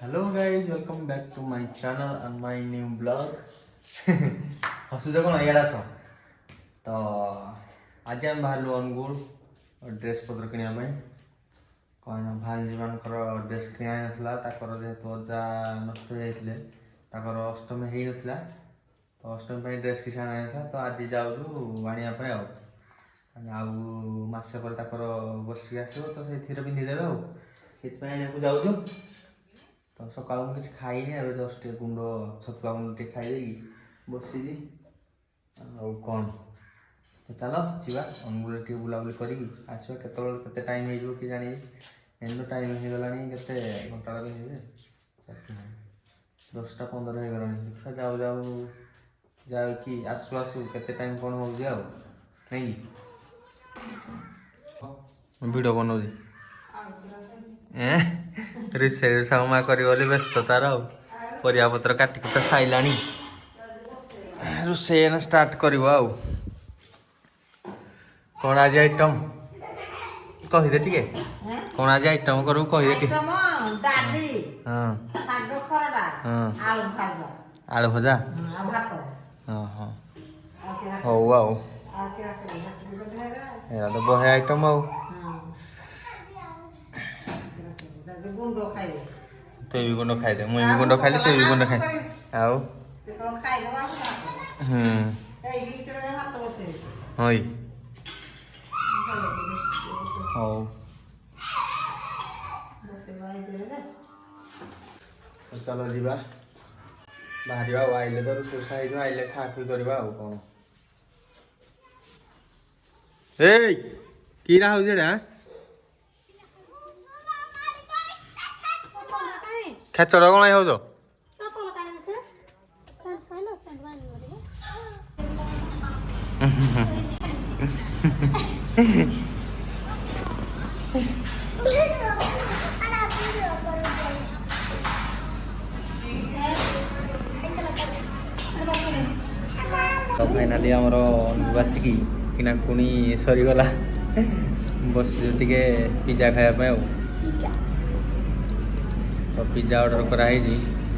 Hello guys, welcome back to my channel and my new vlog. हसुଛ कौन इयाड़ा आस तो आज आम बाहर अनुगुल ड्रेस पत्र किणा कौन भांजी मानकर ड्रेस किणा नाला जेहेतु अजा नष्ट हो अष्टमी हो नाला तो अष्टमी ड्रेस किसी आना तो आज जाऊँ आने आसे पर बसिक आसो तो से पिंधिदेवे आने को जाऊँ तो सका किसी खाई जस्ट गुंड छतुआ गुंड टे खाई बसी कौन तो चलो जीवा अनुगुल टे बुलाबुली कर आसवा के टाइम हो कि जानी एंड टाइम हो गला घंटा भी 10टा 15 हो गला देखा जाऊ जाऊ जाऊ कि आसु आसु के टाइम कौन हो नहीं वीडियो बनाऊ रोषे सामा कर व्यस्त तार परियापत्र काटिक तो साइला रोषे स्टार्ट कर कौन आज आइटम कहीदे टे कौन आज आइटम करू कहीदे आलू भजा हौ तो बहे आइटम तु भी गुंड खाई मुई भी गुंड खाई तु भी गुंड खाई आउ हई हौ चलो जीवा बाहर आइले तो रोषा आइले खा खुई करवा कौन ए कीरा हो खेचड़ कौन हो तो फाइनाली आमर अनुवासिकी किनाकुणी सरीगला बस टे पिज्जा खायापी तो पिज्जा ऑर्डर कराई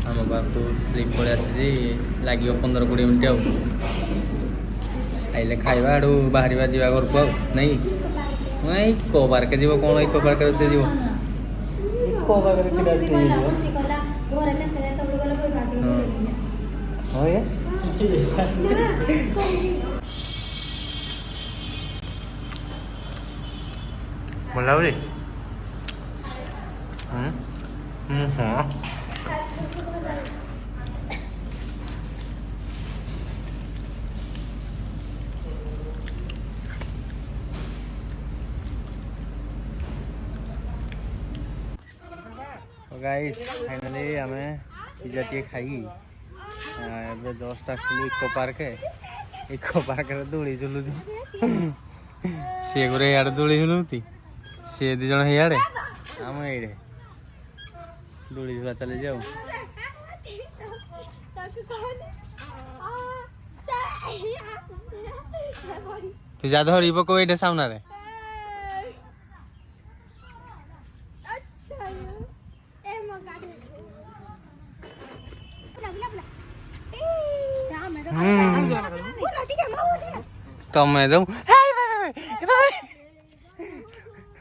आम पाक स्लिप पलि आसी लगे 15-20 मिनट आइले खाइबा आड़ू बाहर जा घर को नहीं इको पार्क जीव कौन इको पार्क से जीव इको पार्क बोला बोली हाँ गाइस फाइनाली आम पिज्जा टे खाई जस्ट आसलु इको पार्क दोली झुलुचु सी गोटे इे दोली झुलुती सी दिज इे आम ये दोली झुला चली जाऊ तू जा धरी पक ये सामना रे तमें दो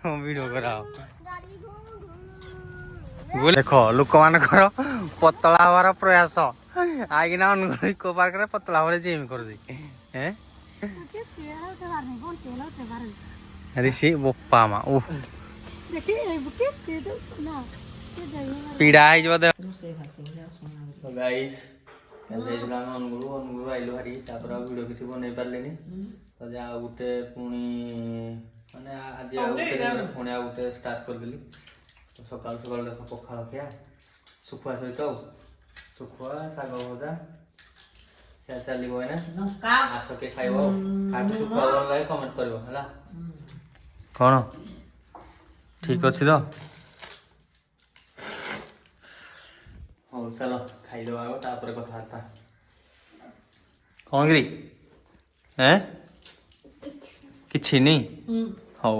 वीडियो कराओ देख लोक मान पतला हबार प्रयास आईना अनुगुल इको पार्क पतला हबार जिम कर ऋषि बोपा मा ओ पीड़ा गाइस अनुगुल आइलु हारी वीडियो किसी बन पारे तो जा गोटे पुणी माने आज पुणी गोटे स्टार्ट करदेली तो सकाल सकाल देख पखाड़ खिया सुखुआ सहित सुखुआ शाग भजा क्या चलो आस के खाइब सुखुआ भल लगे कमेंट कर कौन ठीक अच्छे तो हाँ चलो खाईदे आगे कथबार्ता कौन गिरी कि नहीं हौ